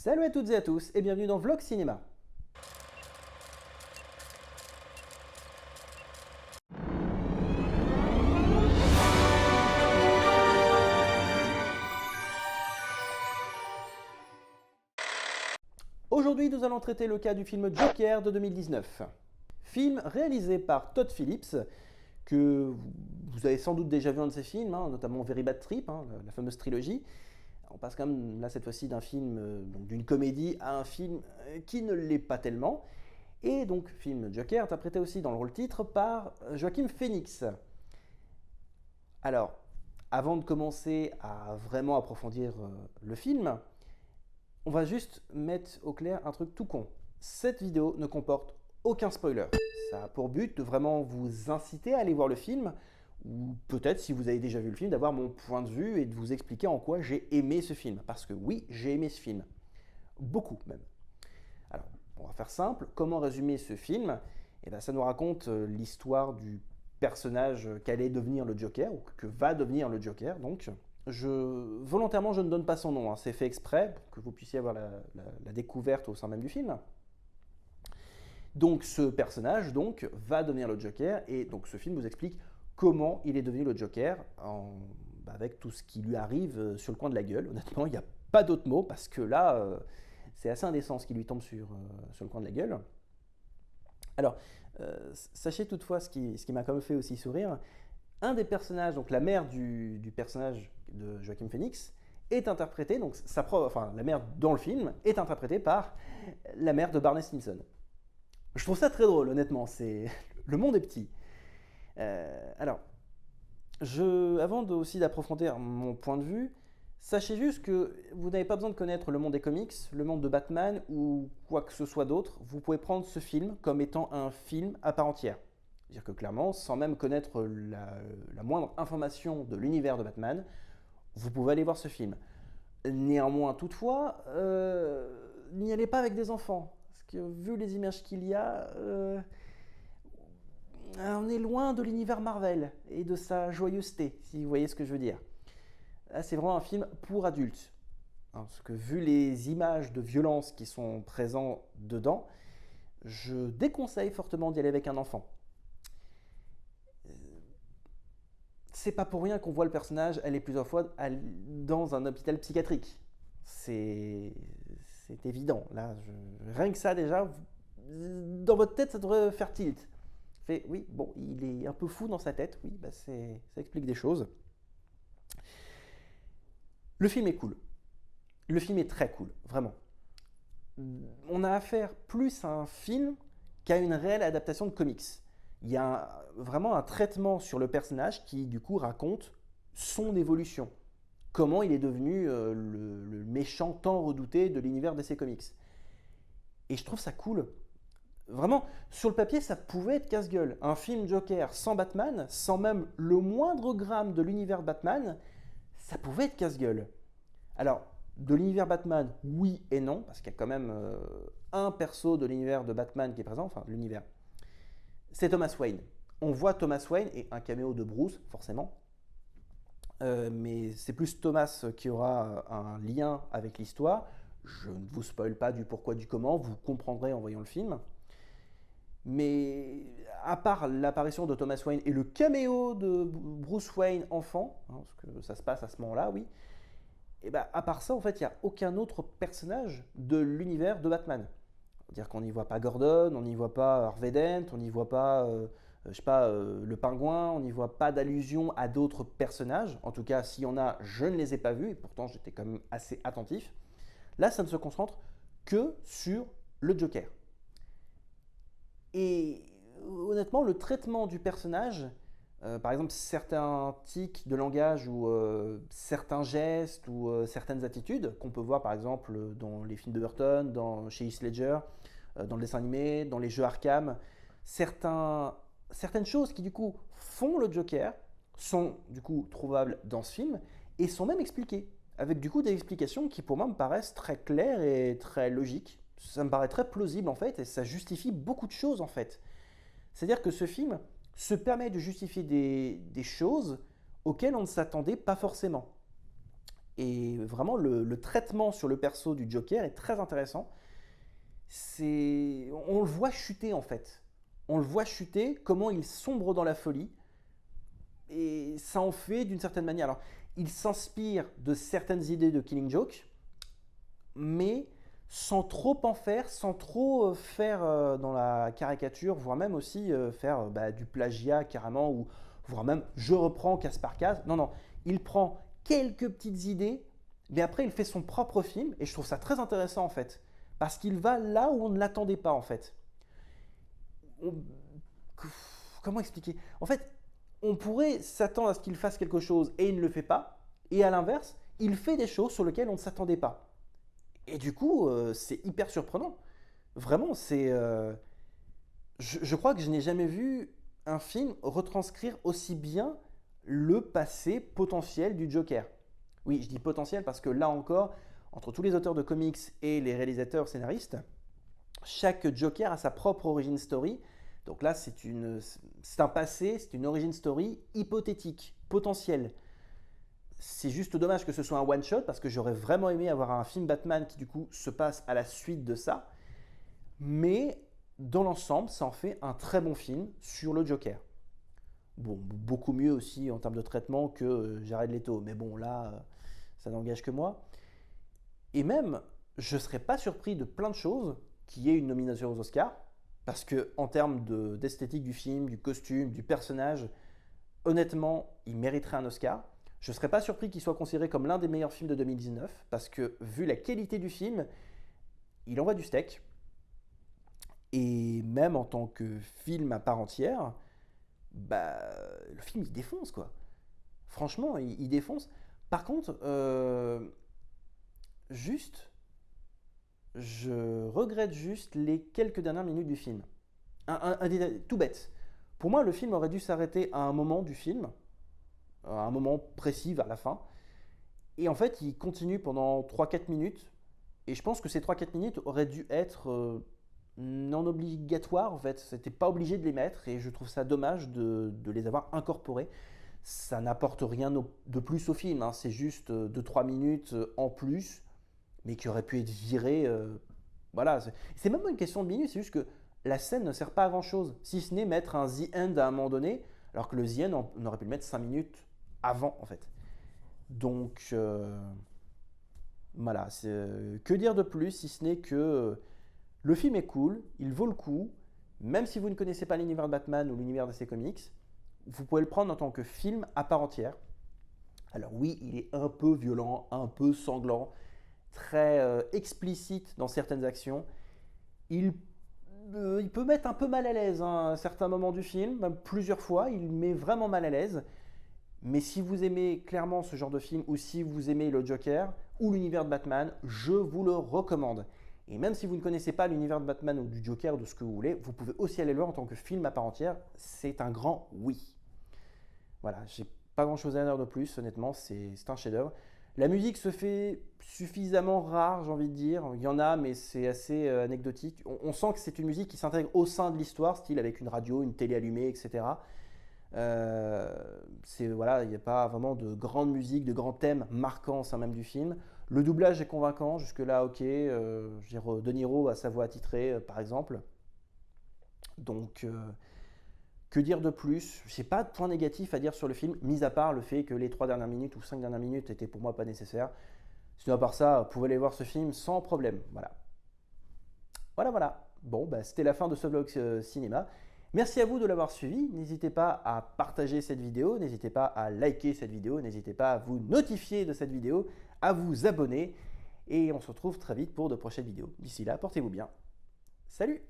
Salut à toutes et à tous et bienvenue dans Vlog Cinéma. Aujourd'hui, nous allons traiter le cas du film Joker de 2019. Film réalisé par Todd Phillips, que vous avez sans doute déjà vu un de ses films, notamment Very Bad Trip, la fameuse trilogie. On passe quand même là cette fois-ci d'un film, d'une comédie à un film qui ne l'est pas tellement. Et donc, film Joker, interprété aussi dans le rôle titre par Joaquin Phoenix. Alors, avant de commencer à vraiment approfondir le film, on va juste mettre au clair un truc tout con. Cette vidéo ne comporte aucun spoiler. Ça a pour but de vraiment vous inciter à aller voir le film, ou peut-être, si vous avez déjà vu le film, d'avoir mon point de vue et de vous expliquer en quoi j'ai aimé ce film. Parce que oui, j'ai aimé ce film. Beaucoup même. Alors, on va faire simple. Comment résumer ce film? Eh bien, ça nous raconte l'histoire du personnage qu'allait devenir le Joker, ou que va devenir le Joker, donc. Volontairement, je ne donne pas son nom, c'est fait exprès pour que vous puissiez avoir la découverte au sein même du film. Donc ce personnage va devenir le Joker, et donc ce film vous explique comment il est devenu le Joker, avec tout ce qui lui arrive sur le coin de la gueule. Honnêtement, il n'y a pas d'autre mot, parce que là, c'est assez indécent ce qui lui tombe sur le coin de la gueule. Alors, sachez toutefois ce qui m'a quand même fait aussi sourire. Un des personnages, donc la mère du personnage de Joaquin Phoenix, est interprétée, donc la mère dans le film est interprétée par la mère de Barney Stinson. Je trouve ça très drôle, honnêtement. Le monde est petit. Alors, avant aussi d'approfondir mon point de vue, sachez juste que vous n'avez pas besoin de connaître le monde des comics, le monde de Batman ou quoi que ce soit d'autre. Vous pouvez prendre ce film comme étant un film à part entière. C'est-à-dire que clairement, sans même connaître la moindre information de l'univers de Batman, vous pouvez aller voir ce film. Néanmoins, toutefois, n'y allez pas avec des enfants. Parce que vu les images qu'il y a, on est loin de l'univers Marvel et de sa joyeuseté, si vous voyez ce que je veux dire. Là, c'est vraiment un film pour adultes. Parce que vu les images de violence qui sont présentes dedans, je déconseille fortement d'y aller avec un enfant. C'est pas pour rien qu'on voit le personnage aller plusieurs fois dans un hôpital psychiatrique. C'est évident. Là, rien que ça déjà, dans votre tête, ça devrait faire tilt. Oui, bon, il est un peu fou dans sa tête. Oui, ça explique des choses. Le film est cool. Le film est très cool, vraiment. On a affaire plus à un film qu'à une réelle adaptation de comics. Il y a vraiment un traitement sur le personnage qui, du coup, raconte son évolution. Comment il est devenu le méchant tant redouté de l'univers DC Comics. Et je trouve ça cool. Vraiment, sur le papier, ça pouvait être casse-gueule. Un film Joker sans Batman, sans même le moindre gramme de l'univers Batman, ça pouvait être casse-gueule. Alors, de l'univers Batman, oui et non, parce qu'il y a quand même un perso de l'univers de Batman qui est présent, enfin, l'univers. C'est Thomas Wayne. On voit Thomas Wayne et un caméo de Bruce, forcément. Mais c'est plus Thomas qui aura un lien avec l'histoire. Je ne vous spoil pas du pourquoi, du comment, vous comprendrez en voyant le film. Mais à part l'apparition de Thomas Wayne et le caméo de Bruce Wayne enfant, parce que ça se passe à ce moment-là, oui, et à part ça, en fait, il n'y a aucun autre personnage de l'univers de Batman. C'est-à-dire qu'on n'y voit pas Gordon, on n'y voit pas Harvey Dent, on n'y voit pas, le pingouin, on n'y voit pas d'allusion à d'autres personnages. En tout cas, s'il y en a, je ne les ai pas vus, et pourtant j'étais quand même assez attentif. Là, ça ne se concentre que sur le Joker. Et honnêtement, le traitement du personnage, par exemple certains tics de langage ou certains gestes ou certaines attitudes qu'on peut voir par exemple dans les films de Burton, chez Heath Ledger, dans le dessin animé, dans les jeux Arkham, certaines choses qui du coup font le Joker sont du coup trouvables dans ce film et sont même expliquées, avec du coup des explications qui pour moi me paraissent très claires et très logiques. Ça me paraît très plausible en fait et ça justifie beaucoup de choses en fait. C'est-à-dire que ce film se permet de justifier des choses auxquelles on ne s'attendait pas forcément. Et vraiment, le traitement sur le perso du Joker est très intéressant. On le voit chuter en fait. On le voit chuter, comment il sombre dans la folie. Et ça en fait d'une certaine manière. Alors, il s'inspire de certaines idées de Killing Joke, mais sans trop en faire, sans trop faire dans la caricature, voire même aussi faire du plagiat carrément, ou voire même je reprends case par case. Non, non, il prend quelques petites idées, mais après il fait son propre film, et je trouve ça très intéressant en fait, parce qu'il va là où on ne l'attendait pas en fait. On- Comment expliquer? En fait, on pourrait s'attendre à ce qu'il fasse quelque chose et il ne le fait pas, et à l'inverse, il fait des choses sur lesquelles on ne s'attendait pas. Et du coup, c'est hyper surprenant. Vraiment, je crois que je n'ai jamais vu un film retranscrire aussi bien le passé potentiel du Joker. Oui, je dis potentiel parce que là encore, entre tous les auteurs de comics et les réalisateurs scénaristes, chaque Joker a sa propre origin story. Donc là, c'est un passé, c'est une origin story hypothétique, potentielle. C'est juste dommage que ce soit un one-shot parce que j'aurais vraiment aimé avoir un film Batman qui du coup se passe à la suite de ça. Mais dans l'ensemble, ça en fait un très bon film sur le Joker. Bon, beaucoup mieux aussi en termes de traitement que Jared Leto. Mais bon, là, ça n'engage que moi. Et même, je ne serais pas surpris de plein de choses qu'il y ait une nomination aux Oscars. Parce que en termes d'esthétique du film, du costume, du personnage, honnêtement, il mériterait un Oscar. Je ne serais pas surpris qu'il soit considéré comme l'un des meilleurs films de 2019, parce que vu la qualité du film, il envoie du steak. Et même en tant que film à part entière, le film il défonce quoi. Franchement, il défonce. Par contre, juste, je regrette juste les quelques dernières minutes du film. Un détail tout bête. Pour moi, le film aurait dû s'arrêter à un moment du film, à un moment précis vers la fin. Et en fait, il continue pendant 3-4 minutes. Et je pense que ces 3-4 minutes auraient dû être non obligatoires. En fait, c'était pas obligé de les mettre. Et je trouve ça dommage de les avoir incorporés. Ça n'apporte rien de plus au film, hein. C'est juste 2-3 minutes en plus, mais qui auraient pu être virées. Voilà, c'est même pas une question de minutes, c'est juste que la scène ne sert pas à grand chose, si ce n'est mettre un The End à un moment donné, alors que le The End, on aurait pu le mettre 5 minutes avant en fait. Donc voilà, que dire de plus si ce n'est que le film est cool, il vaut le coup, même si vous ne connaissez pas l'univers de Batman ou l'univers de ses comics, vous pouvez le prendre en tant que film à part entière. Alors oui, il est un peu violent, un peu sanglant, très explicite dans certaines actions. Il peut mettre un peu mal à l'aise hein, à certains moments du film, même plusieurs fois, il met vraiment mal à l'aise. Mais si vous aimez clairement ce genre de film ou si vous aimez le Joker ou l'univers de Batman, je vous le recommande. Et même si vous ne connaissez pas l'univers de Batman ou du Joker ou de ce que vous voulez, vous pouvez aussi aller le voir en tant que film à part entière. C'est un grand oui. Voilà, j'ai pas grand chose à dire de plus, honnêtement, c'est un chef-d'œuvre. La musique se fait suffisamment rare, j'ai envie de dire. Il y en a, mais c'est assez anecdotique. On sent que c'est une musique qui s'intègre au sein de l'histoire, style avec une radio, une télé allumée, etc. Voilà, il n'y a pas vraiment de grande musique, de grands thèmes marquants au sein même du film. Le doublage est convaincant, jusque-là, ok. De Niro a sa voix attitrée, par exemple. Donc, que dire de plus? Je n'ai pas de point négatif à dire sur le film, mis à part le fait que les 3 dernières minutes ou 5 dernières minutes étaient pour moi pas nécessaires. Sinon, à part ça, vous pouvez aller voir ce film sans problème. Voilà. Voilà, voilà. Bon, c'était la fin de ce vlog cinéma. Merci à vous de l'avoir suivi. N'hésitez pas à partager cette vidéo, n'hésitez pas à liker cette vidéo, n'hésitez pas à vous notifier de cette vidéo, à vous abonner. Et on se retrouve très vite pour de prochaines vidéos. D'ici là, portez-vous bien. Salut!